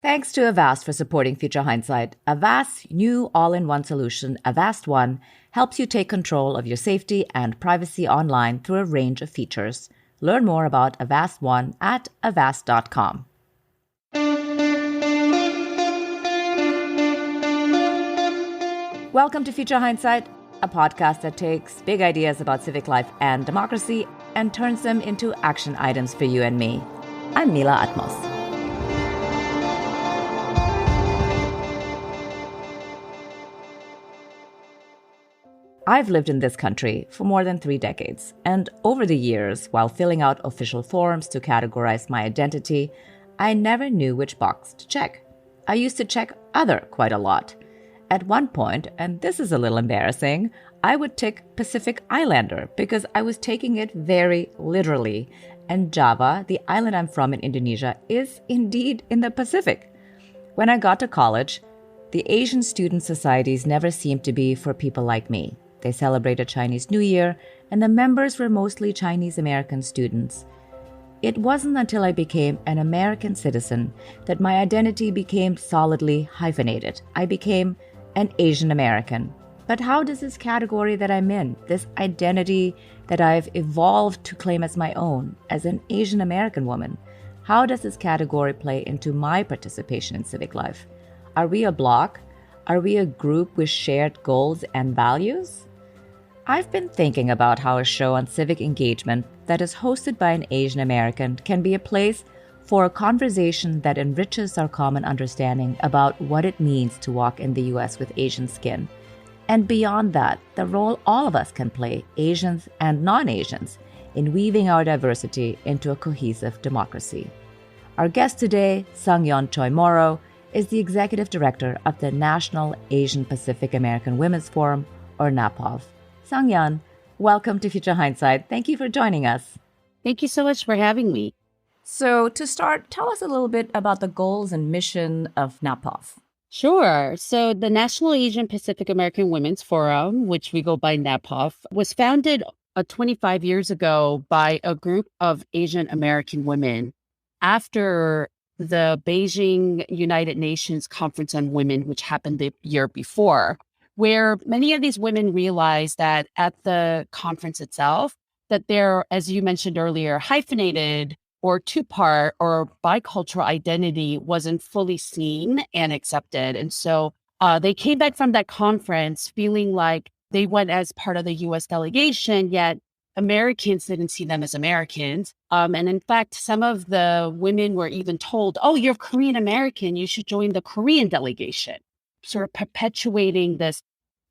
Thanks to Avast for supporting Future Hindsight. Avast's new all-in-one solution, Avast One, helps you take control of your safety and privacy online through a range of features. Learn more about Avast One at avast.com. Welcome to Future Hindsight, a podcast that takes big ideas about civic life and democracy and turns them into action items for you and me. I'm Mila Atmos. I've lived in this country for more than 3 decades, and over the years, while filling out official forms to categorize my identity, I never knew which box to check. I used to check other quite a lot. At one point, and this is a little embarrassing, I would tick Pacific Islander because I was taking it very literally, and Java, the island I'm from in Indonesia, is indeed in the Pacific. When I got to college, the Asian student societies never seemed to be for people like me. They celebrated Chinese New Year, and the members were mostly Chinese American students. It wasn't until I became an American citizen that my identity became solidly hyphenated. I became an Asian American. But how does this category that I'm in, this identity that I've evolved to claim as my own, as an Asian American woman, how does this category play into my participation in civic life? Are we a bloc? Are we a group with shared goals and values? I've been thinking about how a show on civic engagement that is hosted by an Asian American can be a place for a conversation that enriches our common understanding about what it means to walk in the U.S. with Asian skin. And beyond that, the role all of us can play, Asians and non-Asians, in weaving our diversity into a cohesive democracy. Our guest today, Yeon Choimorrow, is the executive director of the National Asian Pacific American Women's Forum, or NAPAW. Yeon, welcome to Future Hindsight. Thank you for joining us. Thank you so much for having me. So to start, tell us a little bit about the goals and mission of NAPAW. Sure. So the National Asian Pacific American Women's Forum, which we go by NAPAW, was founded 25 years ago by a group of Asian American women after the Beijing United Nations Conference on Women, which happened the year before, where many of these women realized that at the conference itself, that their, as you mentioned earlier, hyphenated or two-part or bicultural identity wasn't fully seen and accepted. And so they came back from that conference feeling like they went as part of the U.S. delegation, yet Americans didn't see them as Americans. And in fact, some of the women were even told, oh, you're Korean American, you should join the Korean delegation, sort of perpetuating this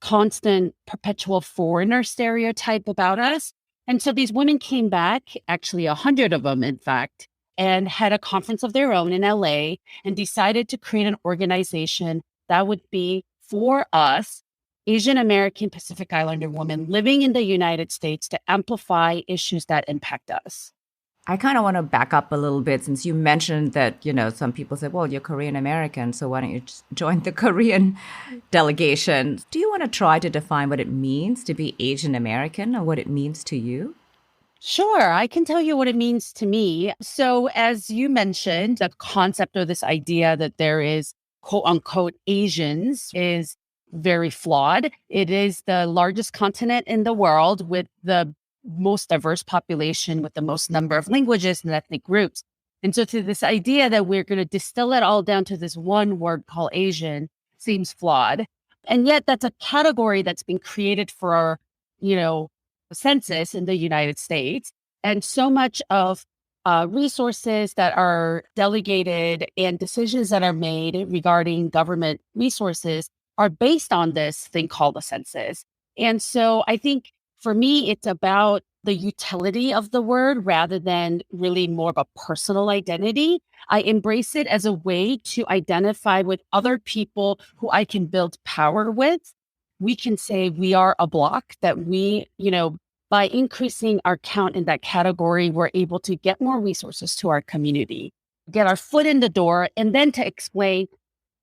constant perpetual foreigner stereotype about us. And so these women came back, actually 100 of them, in fact, and had a conference of their own in LA and decided to create an organization that would be for us, Asian American Pacific Islander women living in the United States, to amplify issues that impact us. I kind of want to back up a little bit since you mentioned that, some people say, well, you're Korean American, so why don't you just join the Korean delegation? Do you want to try to define what it means to be Asian American or what it means to you? Sure, I can tell you what it means to me. So as you mentioned, the concept or this idea that there is quote unquote Asians is very flawed. It is the largest continent in the world with the most diverse population, with the most number of languages and ethnic groups. And so to this idea that we're going to distill it all down to this one word called Asian seems flawed. And yet that's a category that's been created for our, census in the United States. And so much of resources that are delegated and decisions that are made regarding government resources are based on this thing called the census. And so I think for me, it's about the utility of the word rather than really more of a personal identity. I embrace it as a way to identify with other people who I can build power with. We can say we are a bloc, that we, by increasing our count in that category, we're able to get more resources to our community, get our foot in the door, and then to explain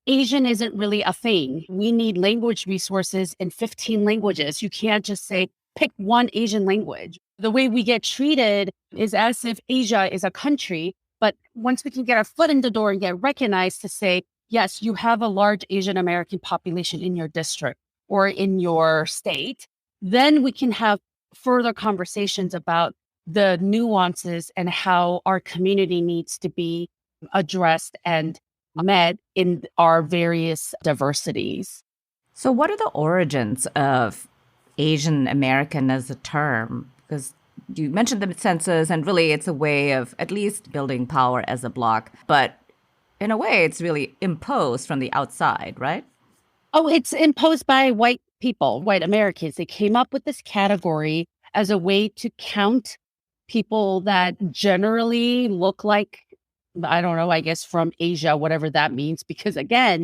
Asian isn't really a thing. We need language resources in 15 languages. You can't just say, pick one Asian language. The way we get treated is as if Asia is a country But once we can get our foot in the door and get recognized to say, yes, you have a large Asian American population in your district or in your state, then we can have further conversations about the nuances and how our community needs to be addressed and met in our various diversities. So, what are the origins of Asian American as a term? Because you mentioned the census, and really it's a way of at least building power as a bloc. But in a way, it's really imposed from the outside, right? Oh, it's imposed by white people, white Americans. They came up with this category as a way to count people that generally look like, I don't know, I guess from Asia, whatever that means. Because again,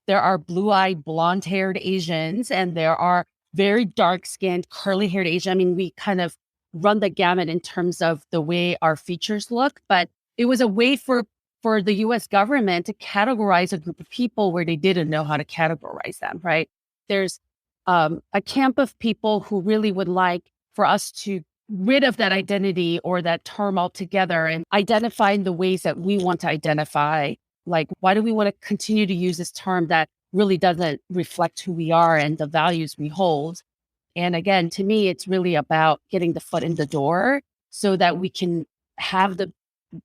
there are blue-eyed, blonde-haired Asians, and there are very dark-skinned, curly-haired Asians. I mean, we kind of run the gamut in terms of the way our features look, but it was a way for the US government to categorize a group of people where they didn't know how to categorize them, right? There's a camp of people who really would like for us to rid of that identity or that term altogether and identify in the ways that we want to identify. Like, why do we want to continue to use this term that really doesn't reflect who we are and the values we hold? And again, to me, it's really about getting the foot in the door so that we can have the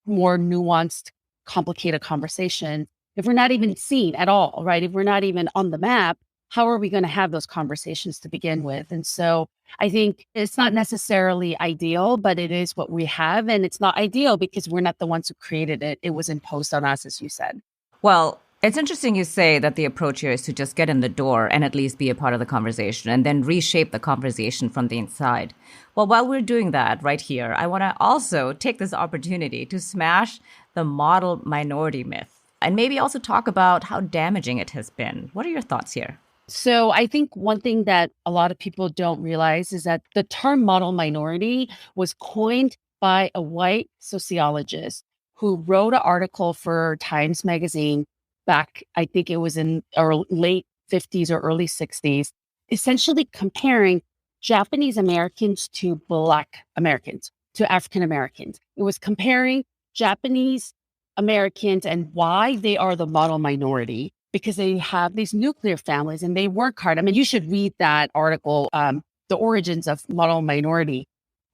more nuanced, complicated conversation. If we're not even seen at all, right? If we're not even on the map, how are we going to have those conversations to begin with? And so I think it's not necessarily ideal, but it is what we have. And it's not ideal because we're not the ones who created it. It was imposed on us, as you said. Well, it's interesting you say that the approach here is to just get in the door and at least be a part of the conversation and then reshape the conversation from the inside. Well, while we're doing that right here, I want to also take this opportunity to smash the model minority myth and maybe also talk about how damaging it has been. What are your thoughts here? So I think one thing that a lot of people don't realize is that the term model minority was coined by a white sociologist who wrote an article for Times Magazine back, I think it was in our late 50s or early 60s, essentially comparing Japanese Americans to Black Americans, to African Americans. It was comparing Japanese Americans and why they are the model minority, because they have these nuclear families and they work hard. I mean, you should read that article, The Origins of Model Minority,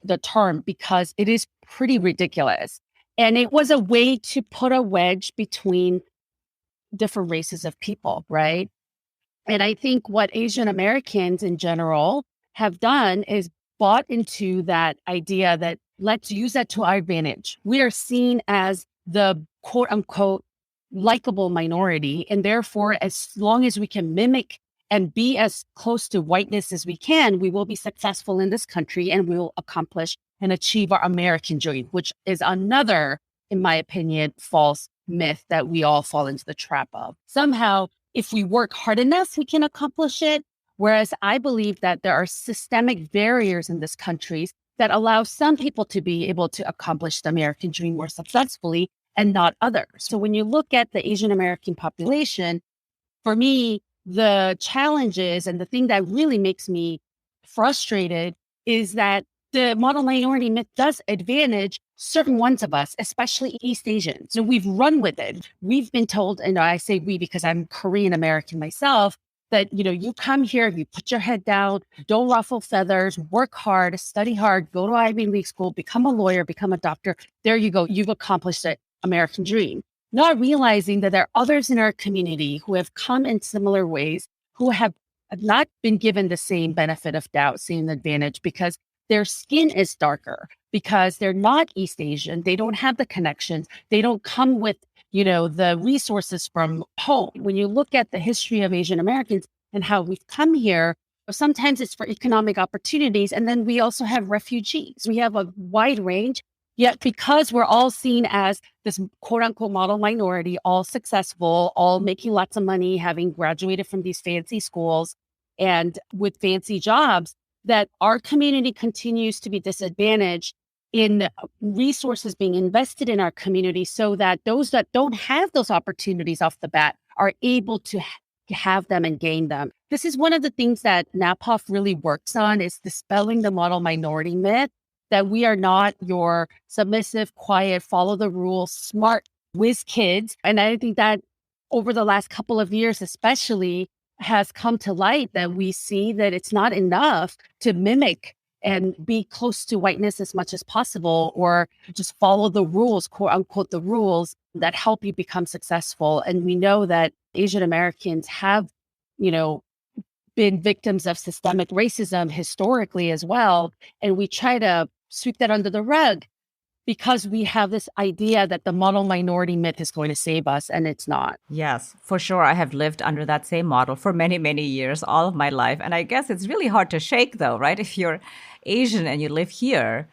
the term, because it is pretty ridiculous. And it was a way to put a wedge between different races of people, right? And I think what Asian Americans in general have done is bought into that idea that let's use that to our advantage. We are seen as the quote unquote likable minority. And therefore, as long as we can mimic and be as close to whiteness as we can, we will be successful in this country and we will accomplish and achieve our American dream, which is another, in my opinion, false myth that we all fall into the trap of. Somehow, if we work hard enough, we can accomplish it. Whereas I believe that there are systemic barriers in this country that allow some people to be able to accomplish the American dream more successfully and not others. So when you look at the Asian American population, for me, the challenges and the thing that really makes me frustrated is that the model minority myth does advantage certain ones of us, especially East Asians. So we've run with it. We've been told, and I say we because I'm Korean American myself, that, you come here, you put your head down, don't ruffle feathers, work hard, study hard, go to Ivy League school, become a lawyer, become a doctor. There you go. You've accomplished the American dream. Not realizing that there are others in our community who have come in similar ways, who have not been given the same benefit of doubt, same advantage, because their skin is darker, because they're not East Asian. They don't have the connections. They don't come with, the resources from home. When you look at the history of Asian Americans and how we've come here, sometimes it's for economic opportunities. And then we also have refugees. We have a wide range. Yet because we're all seen as this quote unquote model minority, all successful, all making lots of money, having graduated from these fancy schools and with fancy jobs, that our community continues to be disadvantaged in resources being invested in our community so that those that don't have those opportunities off the bat are able to have them and gain them. This is one of the things that NAPOF really works on, is dispelling the model minority myth, that we are not your submissive, quiet, follow the rules, smart whiz kids. And I think that over the last couple of years, especially, has come to light that we see that it's not enough to mimic and be close to whiteness as much as possible, or just follow the rules, quote unquote, the rules that help you become successful. And we know that Asian Americans have, been victims of systemic racism historically as well. And we try to sweep that under the rug because we have this idea that the model minority myth is going to save us, and it's not. Yes, for sure. I have lived under that same model for many, many years, all of my life. And I guess it's really hard to shake, though, right? If you're Asian and you live here,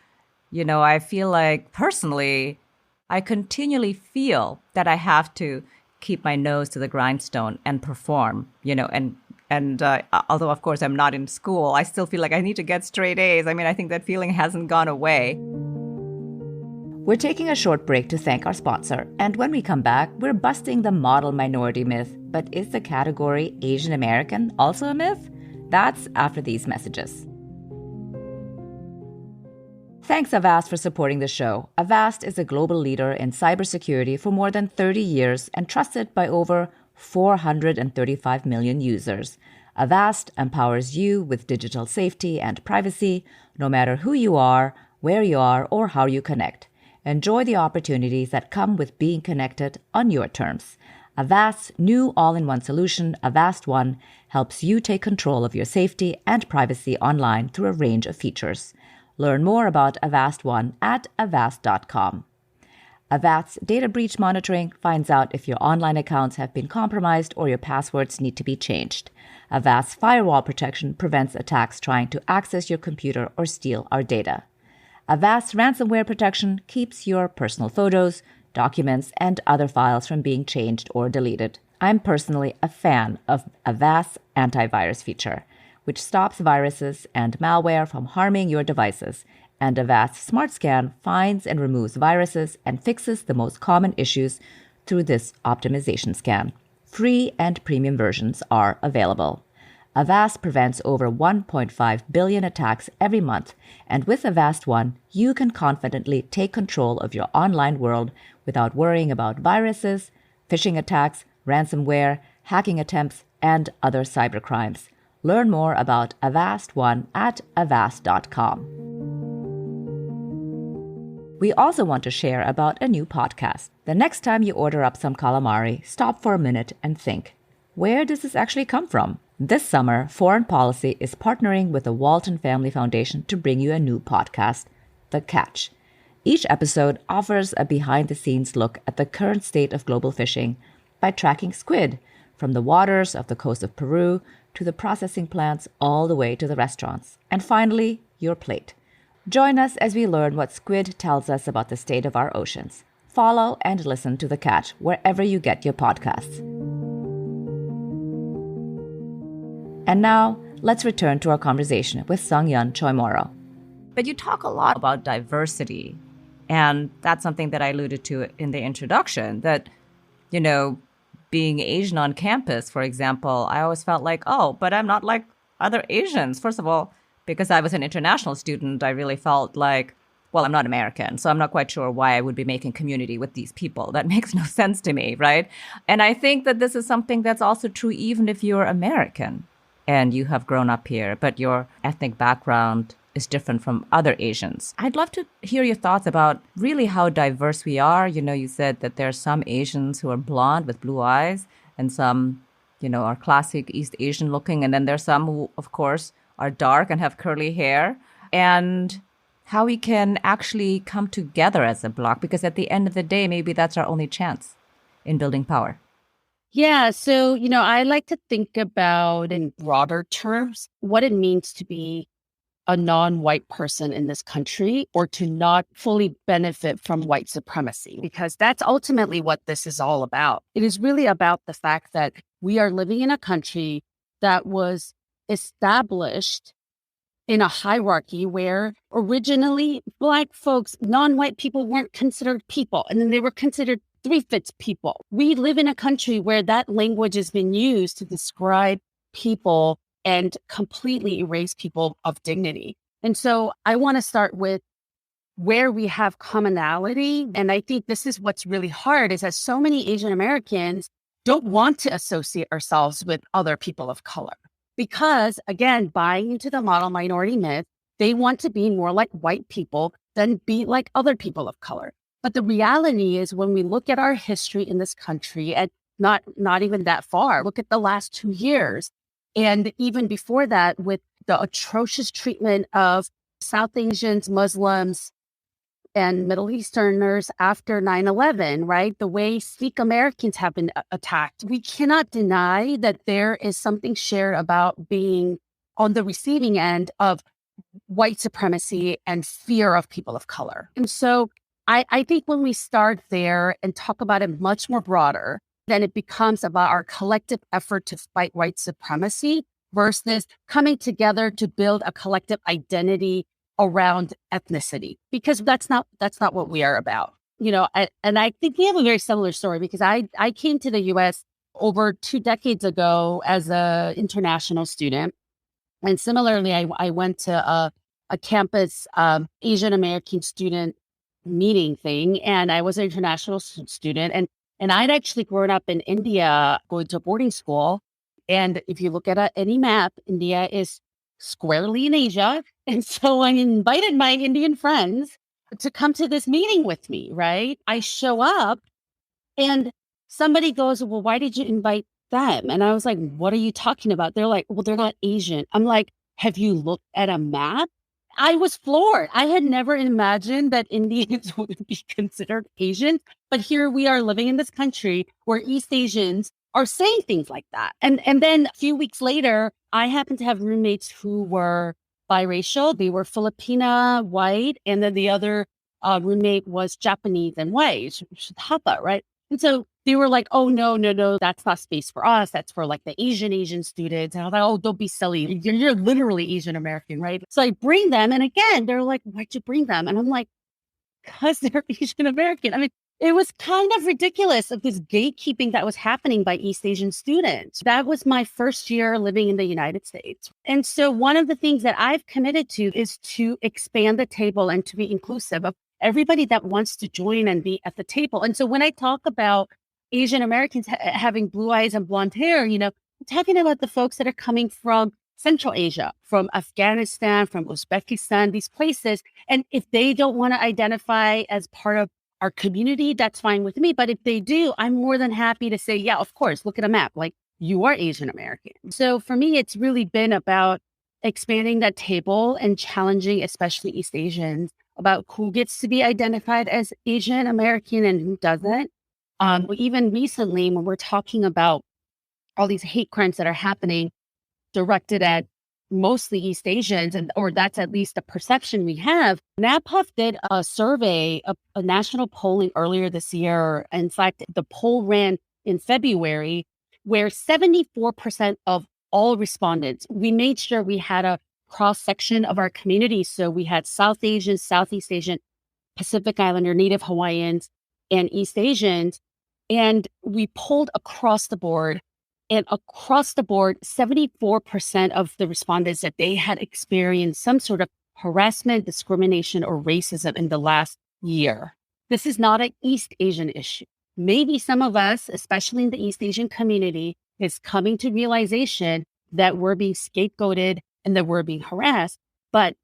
I feel like personally, I continually feel that I have to keep my nose to the grindstone and perform, and although, of course, I'm not in school, I still feel like I need to get straight A's. I mean, I think that feeling hasn't gone away. We're taking a short break to thank our sponsor. And when we come back, we're busting the model minority myth. But is the category Asian American also a myth? That's after these messages. Thanks, Avast, for supporting the show. Avast is a global leader in cybersecurity for more than 30 years and trusted by over 435 million users. Avast empowers you with digital safety and privacy, no matter who you are, where you are, or how you connect. Enjoy the opportunities that come with being connected on your terms. Avast's new all-in-one solution, Avast One, helps you take control of your safety and privacy online through a range of features. Learn more about Avast One at avast.com. Avast's data breach monitoring finds out if your online accounts have been compromised or your passwords need to be changed. Avast's firewall protection prevents attacks trying to access your computer or steal our data. Avast's ransomware protection keeps your personal photos, documents, and other files from being changed or deleted. I'm personally a fan of Avast's antivirus feature, which stops viruses and malware from harming your devices. And Avast Smart Scan finds and removes viruses and fixes the most common issues through this optimization scan. Free and premium versions are available. Avast prevents over 1.5 billion attacks every month, and with Avast One, you can confidently take control of your online world without worrying about viruses, phishing attacks, ransomware, hacking attempts, and other cybercrimes. Learn more about Avast One at avast.com. We also want to share about a new podcast. The next time you order up some calamari, stop for a minute and think, where does this actually come from? This summer, Foreign Policy is partnering with the Walton Family Foundation to bring you a new podcast, The Catch. Each episode offers a behind-the-scenes look at the current state of global fishing by tracking squid from the waters of the coast of Peru to the processing plants all the way to the restaurants. And finally, your plate. Join us as we learn what squid tells us about the state of our oceans. Follow and listen to The Catch wherever you get your podcasts. And now, let's return to our conversation with Yeon Choimorrow. But you talk a lot about diversity, and that's something that I alluded to in the introduction, that, being Asian on campus, for example, I always felt like, but I'm not like other Asians. First of all, because I was an international student, I really felt like, I'm not American, so I'm not quite sure why I would be making community with these people. That makes no sense to me, right? And I think that this is something that's also true even if you're American and you have grown up here, but your ethnic background is different from other Asians. I'd love to hear your thoughts about really how diverse we are. You said that there are some Asians who are blonde with blue eyes and some, are classic East Asian looking. And then there's some who, of course, are dark and have curly hair, and how we can actually come together as a bloc, because at the end of the day, maybe that's our only chance in building power. Yeah. So, I like to think about in broader terms what it means to be a non-white person in this country or to not fully benefit from white supremacy, because that's ultimately what this is all about. It is really about the fact that we are living in a country that was established in a hierarchy where originally Black folks, non-white people weren't considered people, and then they were considered three-fifths people. We live in a country where that language has been used to describe people and completely erase people of dignity. And so I want to start with where we have commonality. And I think this is what's really hard is that so many Asian Americans don't want to associate ourselves with other people of color because, again, buying into the model minority myth, they want to be more like white people than be like other people of color. But the reality is when we look at our history in this country and not even that far, look at the last 2 years. And even before that, with the atrocious treatment of South Asians, Muslims, and Middle Easterners after 9/11, right? The way Sikh Americans have been attacked. We cannot deny that there is something shared about being on the receiving end of white supremacy and fear of people of color. And so I think when we start there and talk about it much more broader, then it becomes about our collective effort to fight white supremacy versus coming together to build a collective identity around ethnicity, because that's not what we are about. And I think we have a very similar story because I came to the US over 2 decades ago as an international student. And similarly, I went to a campus Asian American student meeting thing, and I was an international student. And I'd actually grown up in India going to boarding school. And if you look at any map, India is squarely in Asia. And so I invited my Indian friends to come to this meeting with me, right? I show up and somebody goes, well, why did you invite them? And I was like, what are you talking about? They're like, well, they're not Asian. I'm like, have you looked at a map? I was floored. I had never imagined that Indians would be considered Asian, but here we are living in this country where East Asians are saying things like that. And then a few weeks later, I happened to have roommates who were biracial. They were Filipina, white, and then the other roommate was Japanese and white, Hapa, right? And so they were like, oh, no, that's not space for us. That's for like the Asian students. And I was like, oh, don't be silly. You're literally Asian American, right? So I bring them. And again, they're like, why'd you bring them? And I'm like, because they're Asian American. I mean, it was kind of ridiculous of this gatekeeping that was happening by East Asian students. That was my first year living in the United States. And so one of the things that I've committed to is to expand the table and to be inclusive of everybody that wants to join and be at the table. And so when I talk about Asian Americans having blue eyes and blonde hair, I'm talking about the folks that are coming from Central Asia, from Afghanistan, from Uzbekistan, these places. And if they don't want to identify as part of our community, that's fine with me. But if they do, I'm more than happy to say, yeah, of course, look at a map. Like, you are Asian American. So for me, it's really been about expanding that table and challenging, especially East Asians, about who gets to be identified as Asian American and who doesn't. Even recently, when we're talking about all these hate crimes that are happening directed at mostly East Asians, or that's at least the perception we have. NAPOF did a survey, a national polling earlier this year. In fact, the poll ran in February, where 74% of all respondents, we made sure we had a cross-section of our community. So we had South Asians, Southeast Asian, Pacific Islander, Native Hawaiians, and East Asians. And we polled across the board. And across the board, 74% of the respondents that they had experienced some sort of harassment, discrimination, or racism in the last year. This is not an East Asian issue. Maybe some of us, especially in the East Asian community, is coming to realization that we're being scapegoated and that we're being harassed. But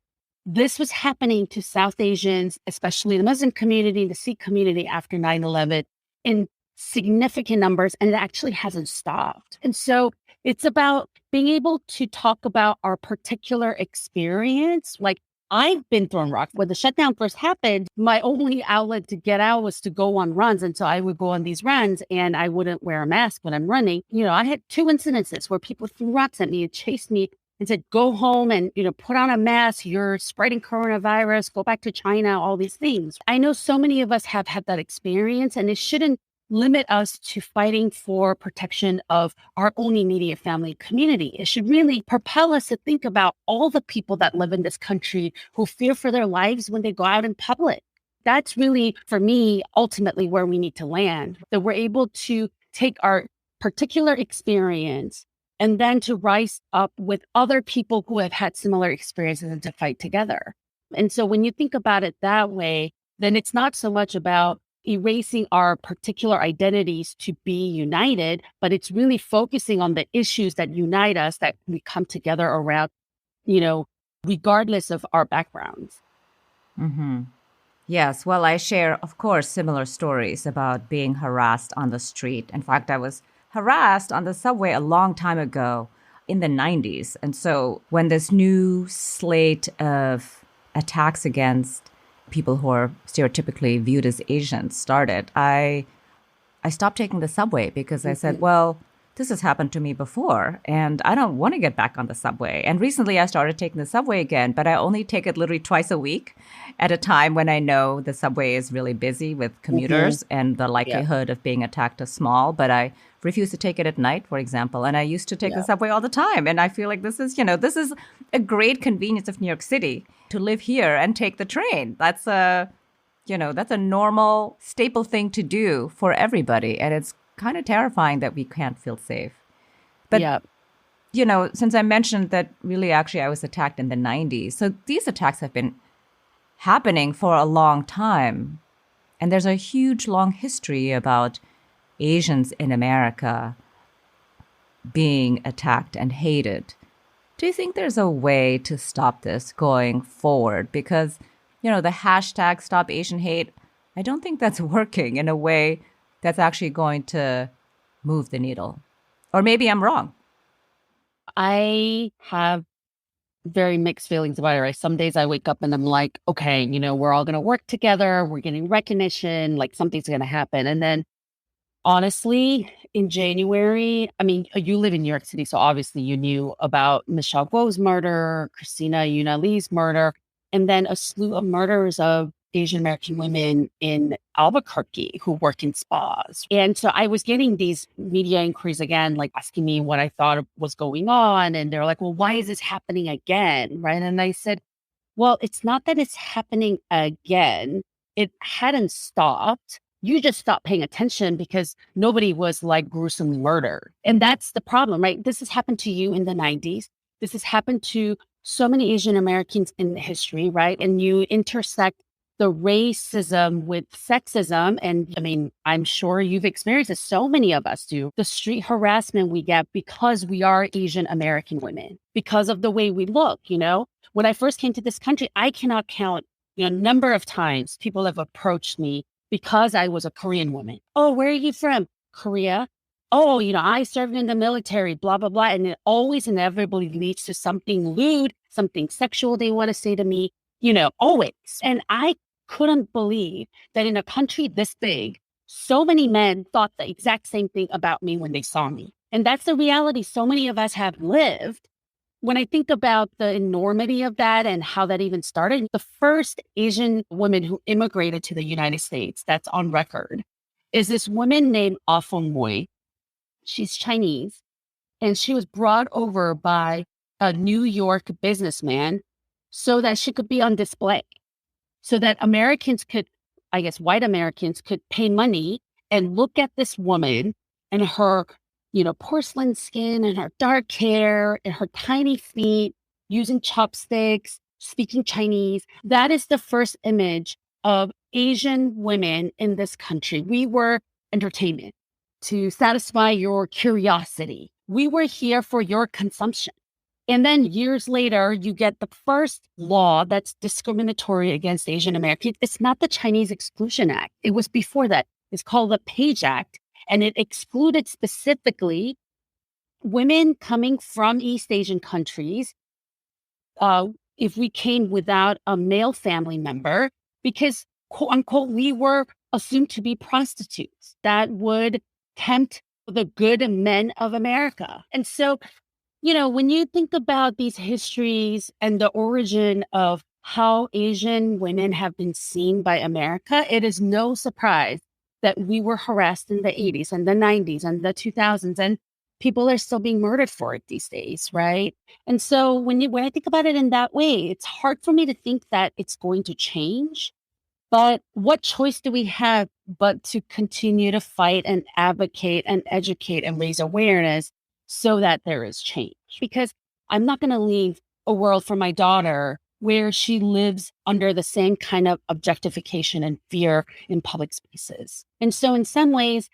this was happening to South Asians, especially the Muslim community, the Sikh community after 9/11, in significant numbers, and it actually hasn't stopped. And so it's about being able to talk about our particular experience. Like, I've been thrown rocks. When the shutdown first happened, my only outlet to get out was to go on runs. And so I would go on these runs and I wouldn't wear a mask when I'm running. I had 2 incidences where people threw rocks at me and chased me and said, go home and, put on a mask. You're spreading coronavirus, go back to China, all these things. I know so many of us have had that experience, and it shouldn't limit us to fighting for protection of our own immediate family community. It should really propel us to think about all the people that live in this country who fear for their lives when they go out in public. That's really, for me, ultimately where we need to land, that we're able to take our particular experience and then to rise up with other people who have had similar experiences and to fight together. And so when you think about it that way, then it's not so much about erasing our particular identities to be united, but it's really focusing on the issues that unite us, that we come together around, you know, regardless of our backgrounds. Mm-hmm. Yes, well, I share, of course, similar stories about being harassed on the street. In fact, I was harassed on the subway a long time ago in the 90s. And so when this new slate of attacks against people who are stereotypically viewed as Asians started, I stopped taking the subway because I said, well, this has happened to me before and I don't want to get back on the subway. And recently I started taking the subway again, but I only take it literally twice a week at a time when I know the subway is really busy with commuters and the likelihood of being attacked is small. But I refuse to take it at night, for example. And I used to take the subway all the time. And I feel like this is, this is a great convenience of New York City to live here and take the train. That's a normal staple thing to do for everybody. And it's kind of terrifying that we can't feel safe. But, since I mentioned that really actually I was attacked in the 90s. So these attacks have been happening for a long time. And there's a huge long history about Asians in America being attacked and hated. Do you think there's a way to stop this going forward? Because, the hashtag Stop Asian Hate, I don't think that's working in a way that's actually going to move the needle. Or maybe I'm wrong. I have very mixed feelings about it, right? Some days I wake up and I'm like, okay, we're all going to work together. We're getting recognition, like something's going to happen. And then honestly, in January, I mean, you live in New York City, so obviously you knew about Michelle Guo's murder, Christina Yuna Lee's murder, and then a slew of murders of Asian American women in Albuquerque who work in spas. And so I was getting these media inquiries again, like asking me what I thought was going on. And they're like, well, why is this happening again? Right. And I said, well, it's not that it's happening again. It hadn't stopped. You just stopped paying attention because nobody was like gruesomely murdered. And that's the problem, right? This has happened to you in the 90s. This has happened to so many Asian Americans in history, right? And you intersect the racism with sexism. And I mean, I'm sure you've experienced it. So many of us do. The street harassment we get because we are Asian American women, because of the way we look, When I first came to this country, I cannot count, number of times people have approached me because I was a Korean woman. Oh, where are you from? Korea. Oh, I served in the military, blah, blah, blah. And it always inevitably leads to something lewd, something sexual they want to say to me, always. And I couldn't believe that in a country this big, so many men thought the exact same thing about me when they saw me. And that's the reality so many of us have lived. When I think about the enormity of that and how that even started, the first Asian woman who immigrated to the United States that's on record is this woman named Ah Feng Mui. She's Chinese, and she was brought over by a New York businessman so that she could be on display, so that Americans could, I guess, white Americans could pay money and look at this woman and her porcelain skin and her dark hair and her tiny feet, using chopsticks, speaking Chinese. That is the first image of Asian women in this country. We were entertainment to satisfy your curiosity. We were here for your consumption. And then years later, you get the first law that's discriminatory against Asian Americans. It's not the Chinese Exclusion Act. It was before that. It's called the Page Act. And it excluded specifically women coming from East Asian countries if we came without a male family member, because, quote unquote, we were assumed to be prostitutes that would tempt the good men of America. And so, when you think about these histories and the origin of how Asian women have been seen by America, it is no surprise that we were harassed in the 80s and the 90s and the 2000s, and people are still being murdered for it these days, right? And so when I think about it in that way, it's hard for me to think that it's going to change. But what choice do we have but to continue to fight and advocate and educate and raise awareness so that there is change? Because I'm not going to leave a world for my daughter where she lives under the same kind of objectification and fear in public spaces. And so in some ways,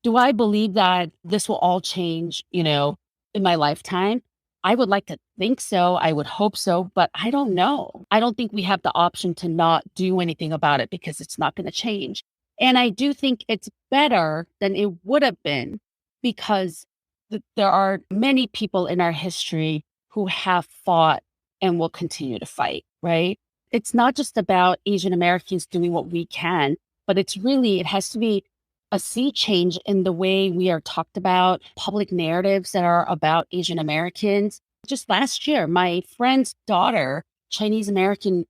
do I believe that this will all change, in my lifetime? I would like to think so. I would hope so, but I don't know. I don't think we have the option to not do anything about it because it's not going to change. And I do think it's better than it would have been because there are many people in our history who have fought and will continue to fight, right? It's not just about Asian Americans doing what we can, but it has to be a sea change in the way we are talked about, public narratives that are about Asian Americans. Just last year, my friend's daughter, Chinese American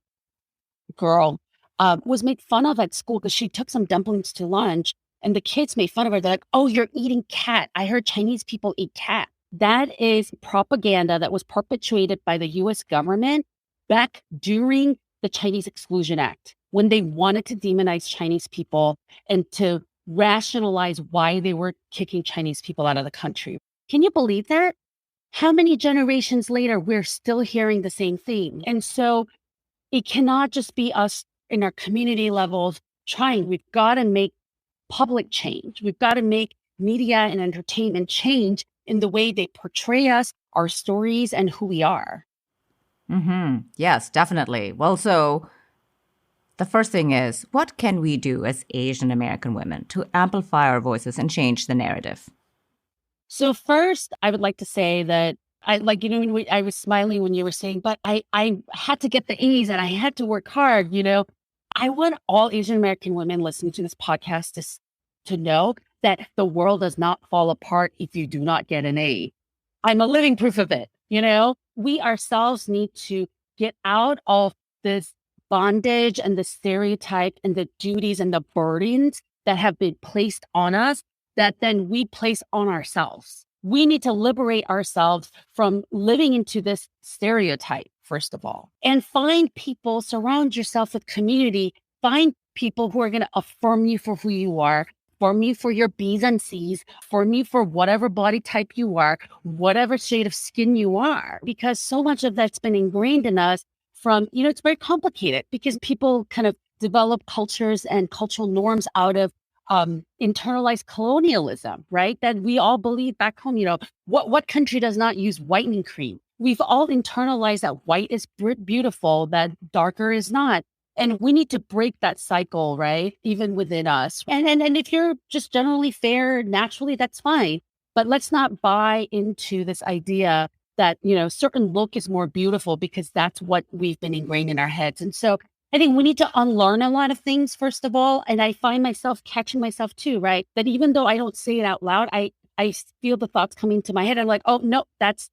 girl, was made fun of at school because she took some dumplings to lunch and the kids made fun of her. They're like, "Oh, you're eating cat. I heard Chinese people eat cat." That is propaganda that was perpetuated by the US government back during the Chinese Exclusion Act, when they wanted to demonize Chinese people and to rationalize why they were kicking Chinese people out of the country. Can you believe that? How many generations later, we're still hearing the same thing? And so it cannot just be us in our community levels trying. We've got to make public change. We've got to make media and entertainment change in the way they portray us, our stories, and who we are. Yes, definitely. Well, so the first thing is, what can we do as Asian American women to amplify our voices and change the narrative? So first, I would like to say that I was smiling when you were saying, but I had to get the A's and I had to work hard. I want all Asian American women listening to this podcast to know that the world does not fall apart if you do not get an A. I'm a living proof of it. We ourselves need to get out of this bondage and the stereotype and the duties and the burdens that have been placed on us that then we place on ourselves. We need to liberate ourselves from living into this stereotype, first of all, and find people, surround yourself with community, find people who are going to affirm you for who you are, affirm you for your B's and C's, affirm you for whatever body type you are, whatever shade of skin you are, because so much of that's been ingrained in us from, it's very complicated because people kind of develop cultures and cultural norms out of internalized colonialism, right? That we all believe back home, what country does not use whitening cream? We've all internalized that white is beautiful, that darker is not. And we need to break that cycle, right? Even within us. And if you're just generally fair, naturally, that's fine. But let's not buy into this idea that, certain look is more beautiful because that's what we've been ingrained in our heads. And so I think we need to unlearn a lot of things, first of all. And I find myself catching myself too, right? That even though I don't say it out loud, I feel the thoughts coming to my head. I'm like, oh, no, that's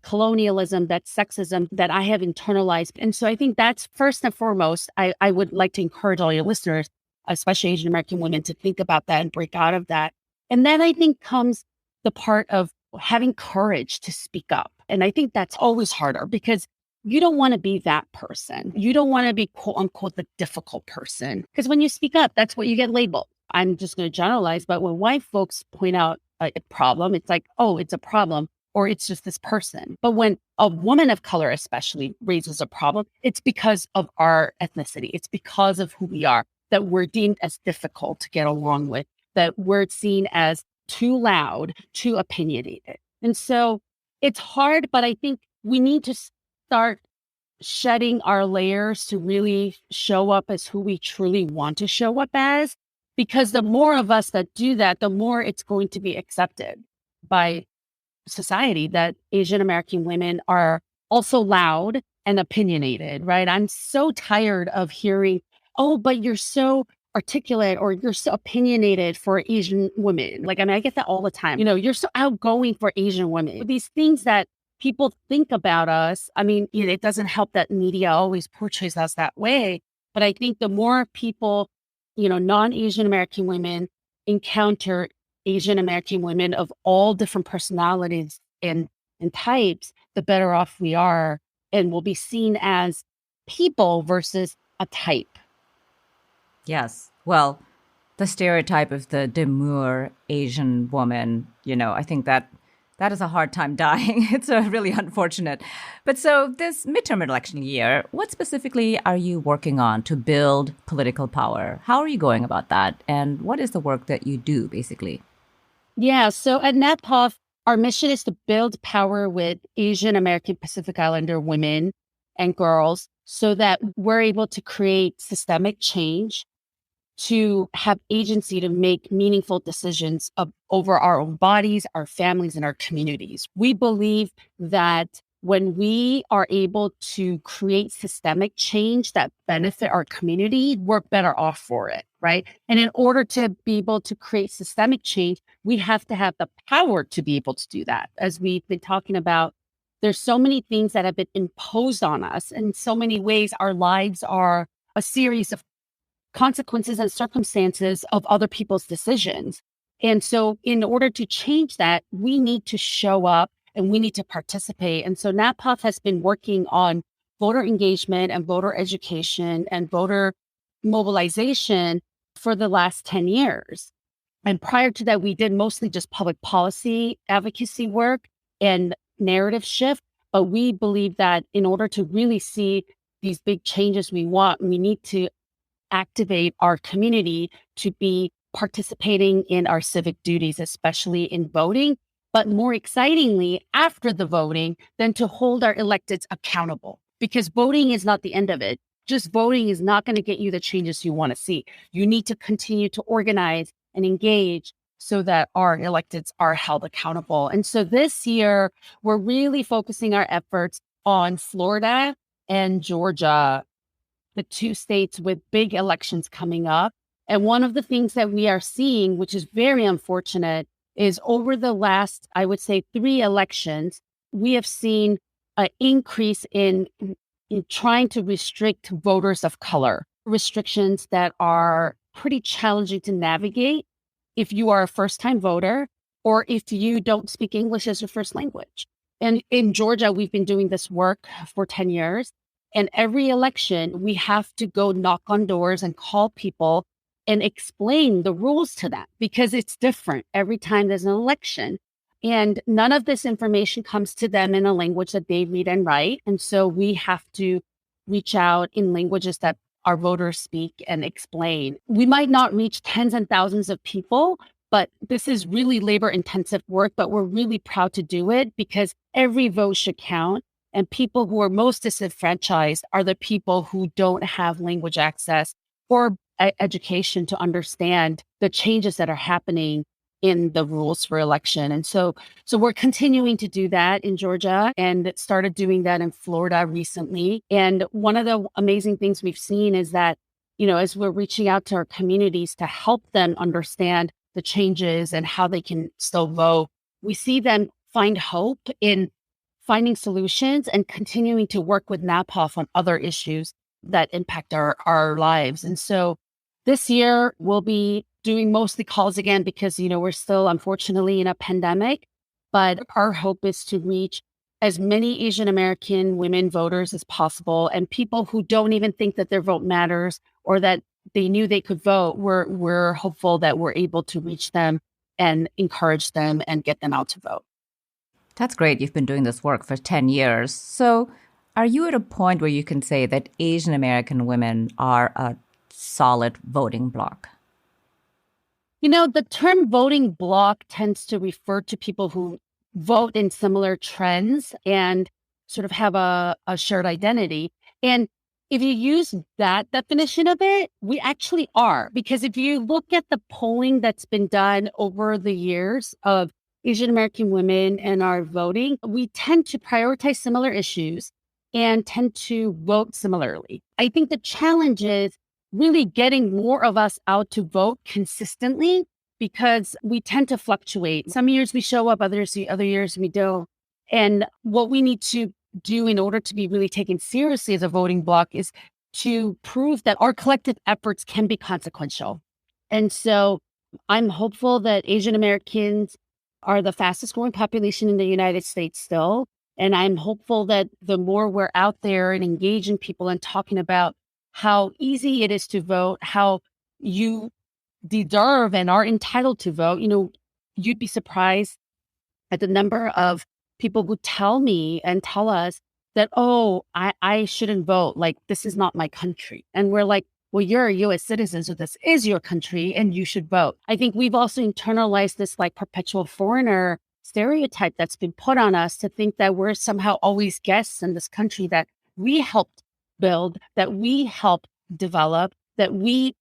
colonialism, that's sexism that I have internalized. And so I think that's first and foremost, I would like to encourage all your listeners, especially Asian American women, to think about that and break out of that. And then I think comes the part of having courage to speak up. And I think that's always harder because you don't want to be that person. You don't want to be, quote unquote, the difficult person. Because when you speak up, that's what you get labeled. I'm just going to generalize, but when white folks point out a problem, it's like, oh, it's a problem, or it's just this person. But when a woman of color especially raises a problem, it's because of our ethnicity. It's because of who we are that we're deemed as difficult to get along with, that we're seen as too loud, too opinionated. And so it's hard, but I think we need to start shedding our layers to really show up as who we truly want to show up as, because the more of us that do that, the more it's going to be accepted by society that Asian American women are also loud and opinionated, right? I'm so tired of hearing, oh, but you're so articulate or you're so opinionated for Asian women. I get that all the time. You're so outgoing for Asian women. These things that people think about us. It doesn't help that media always portrays us that way. But I think the more people, non-Asian American women encounter Asian American women of all different personalities and types, the better off we are. And we'll be seen as people versus a type. Yes. Well, the stereotype of the demure Asian woman, I think that That is a hard time dying. It's really unfortunate. But so this midterm election year, what specifically are you working on to build political power? How are you going about that? And what is the work that you do, basically? Yeah, so at NAPOF, our mission is to build power with Asian American Pacific Islander women and girls so that we're able to create systemic change, to have agency to make meaningful decisions over our own bodies, our families, and our communities. We believe that when we are able to create systemic change that benefit our community, we're better off for it, right? And in order to be able to create systemic change, we have to have the power to be able to do that. As we've been talking about, there's so many things that have been imposed on us. In so many ways, our lives are a series of consequences and circumstances of other people's decisions. And so in order to change that, we need to show up and we need to participate. And so NAPOF has been working on voter engagement and voter education and voter mobilization for the last 10 years. And prior to that, we did mostly just public policy advocacy work and narrative shift. But we believe that in order to really see these big changes we want, we need to activate our community to be participating in our civic duties, especially in voting, but more excitingly, after the voting, then to hold our electeds accountable, because voting is not the end of it. Just voting is not going to get you the changes you want to see. You need to continue to organize and engage so that our electeds are held accountable. And so this year, we're really focusing our efforts on Florida and Georgia, the two states with big elections coming up. And one of the things that we are seeing, which is very unfortunate, is over the last, I would say, 3 elections, we have seen an increase in trying to restrict voters of color, restrictions that are pretty challenging to navigate if you are a first-time voter or if you don't speak English as your first language. And in Georgia, we've been doing this work for 10 years. And every election, we have to go knock on doors and call people and explain the rules to them because it's different every time there's an election. And none of this information comes to them in a language that they read and write. And so we have to reach out in languages that our voters speak and explain. We might not reach tens and thousands of people, but this is really labor intensive work, but we're really proud to do it because every vote should count. And people who are most disenfranchised are the people who don't have language access or education to understand the changes that are happening in the rules for election. And so we're continuing to do that in Georgia and started doing that in Florida recently. And one of the amazing things we've seen is that, as we're reaching out to our communities to help them understand the changes and how they can still vote, we see them find hope in finding solutions and continuing to work with NAPOF on other issues that impact our lives. And so this year we'll be doing mostly calls again because, we're still unfortunately in a pandemic, but our hope is to reach as many Asian American women voters as possible and people who don't even think that their vote matters or that they knew they could vote. We're hopeful that we're able to reach them and encourage them and get them out to vote. That's great. You've been doing this work for 10 years. So are you at a point where you can say that Asian American women are a solid voting bloc? The term voting bloc tends to refer to people who vote in similar trends and sort of have a shared identity. And if you use that definition of it, we actually are. Because if you look at the polling that's been done over the years of Asian American women and our voting, we tend to prioritize similar issues and tend to vote similarly. I think the challenge is really getting more of us out to vote consistently because we tend to fluctuate. Some years we show up, other years we don't. And what we need to do in order to be really taken seriously as a voting bloc is to prove that our collective efforts can be consequential. And so I'm hopeful that Asian Americans are the fastest growing population in the United States still. And I'm hopeful that the more we're out there and engaging people and talking about how easy it is to vote, how you deserve and are entitled to vote, you'd be surprised at the number of people who tell me and tell us that, oh, I shouldn't vote. Like, this is not my country. And we're like, well, you're a US citizen, so this is your country and you should vote. I think we've also internalized this like perpetual foreigner stereotype that's been put on us to think that we're somehow always guests in this country that we helped build, that we help develop, that we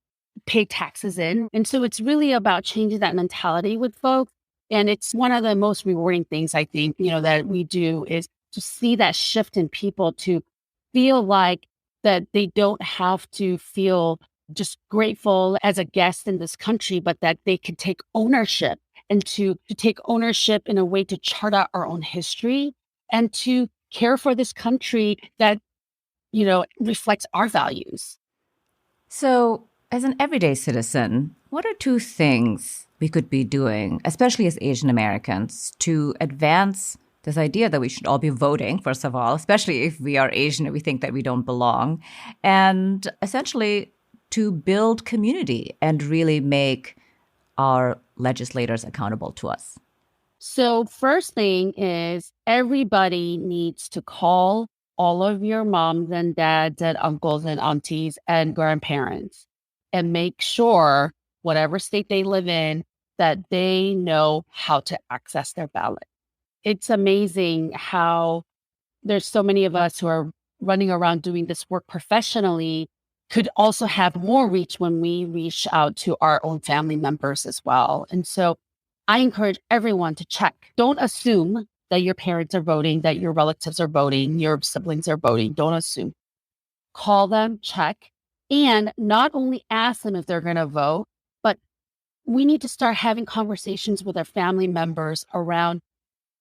pay taxes in. And so it's really about changing that mentality with folks. And it's one of the most rewarding things I think, that we do is to see that shift in people to feel like that they don't have to feel just grateful as a guest in this country, but that they can take ownership and to take ownership in a way to chart out our own history and to care for this country that, reflects our values. So, as an everyday citizen, what are two things we could be doing, especially as Asian Americans, to advance this idea that we should all be voting, first of all, especially if we are Asian and we think that we don't belong, and essentially to build community and really make our legislators accountable to us? So first thing is everybody needs to call all of your moms and dads and uncles and aunties and grandparents and make sure, whatever state they live in, that they know how to access their ballot. It's amazing how there's so many of us who are running around doing this work professionally could also have more reach when we reach out to our own family members as well. And so I encourage everyone to check. Don't assume that your parents are voting, that your relatives are voting, your siblings are voting. Don't assume. Call them, check, and not only ask them if they're going to vote, but we need to start having conversations with our family members around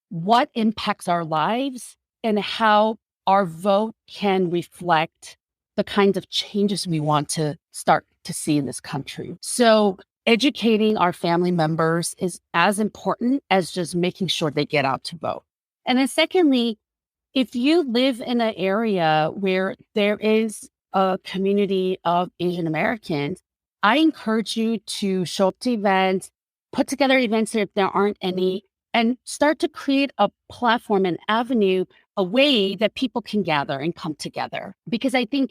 what impacts our lives and how our vote can reflect the kinds of changes we want to start to see in this country. So educating our family members is as important as just making sure they get out to vote. And then secondly, if you live in an area where there is a community of Asian Americans, I encourage you to show up to events, put together events if there aren't any, and start to create a platform, an avenue, a way that people can gather and come together. Because I think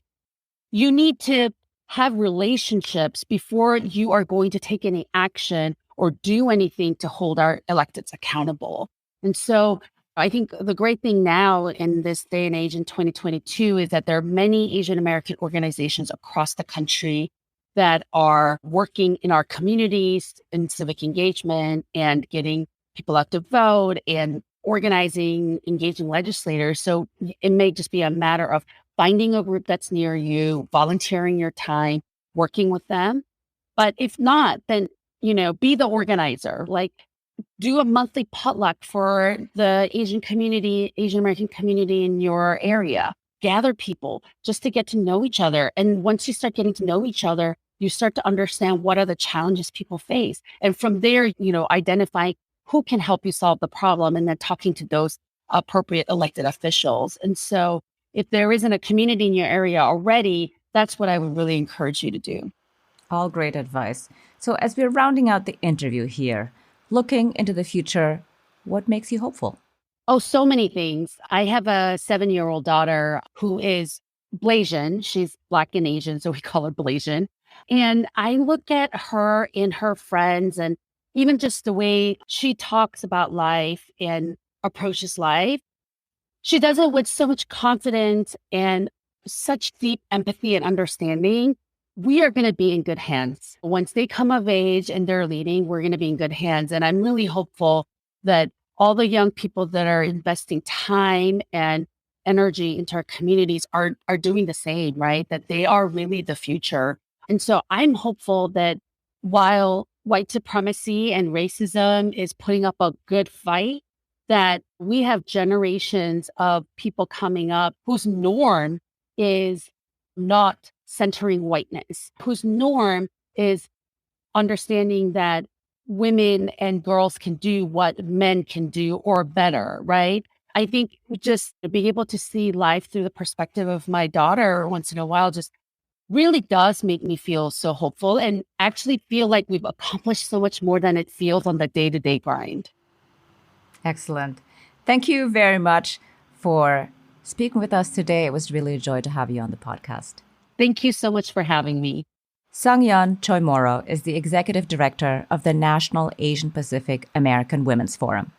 you need to have relationships before you are going to take any action or do anything to hold our electeds accountable. And so I think the great thing now in this day and age in 2022 is that there are many Asian American organizations across the country that are working in our communities in civic engagement and getting people out to vote and organizing, engaging legislators. So it may just be a matter of finding a group that's near you, volunteering your time, working with them. But if not, then, be the organizer. Like, do a monthly potluck for the Asian American community in your area. Gather people just to get to know each other. And once you start getting to know each other, you start to understand what are the challenges people face. And from there, identify who can help you solve the problem and then talking to those appropriate elected officials. And so if there isn't a community in your area already, that's what I would really encourage you to do. All great advice. So as we're rounding out the interview here, looking into the future, what makes you hopeful? Oh, so many things. I have a 7-year-old daughter who is Blasian. She's Black and Asian, so we call her Blasian. And I look at her and her friends and even just the way she talks about life and approaches life. She does it with so much confidence and such deep empathy and understanding. We are going to be in good hands. Once they come of age and they're leading, we're going to be in good hands. And I'm really hopeful that all the young people that are investing time and energy into our communities are doing the same, right? That they are really the future. And so I'm hopeful that while white supremacy and racism is putting up a good fight, that we have generations of people coming up whose norm is not centering whiteness, whose norm is understanding that women and girls can do what men can do or better, right? I think just being able to see life through the perspective of my daughter once in a while just really does make me feel so hopeful and actually feel like we've accomplished so much more than it feels on the day-to-day grind. Excellent. Thank you very much for speaking with us today. It was really a joy to have you on the podcast. Thank you so much for having me. Yeon Choimorrow is the executive director of the National Asian Pacific American Women's Forum.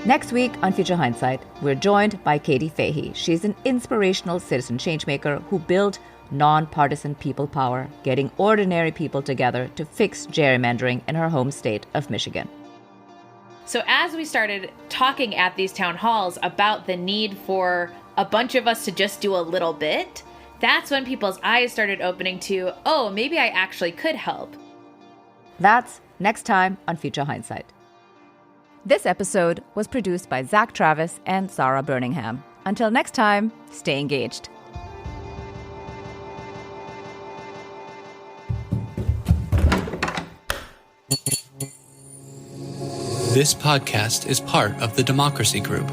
Next week on Future Hindsight, we're joined by Katie Fahey. She's an inspirational citizen changemaker who built nonpartisan people power, getting ordinary people together to fix gerrymandering in her home state of Michigan. So as we started talking at these town halls about the need for a bunch of us to just do a little bit, that's when people's eyes started opening to, oh, maybe I actually could help. That's next time on Future Hindsight. This episode was produced by Zach Travis and Sarah Birmingham. Until next time, stay engaged. This podcast is part of the Democracy Group.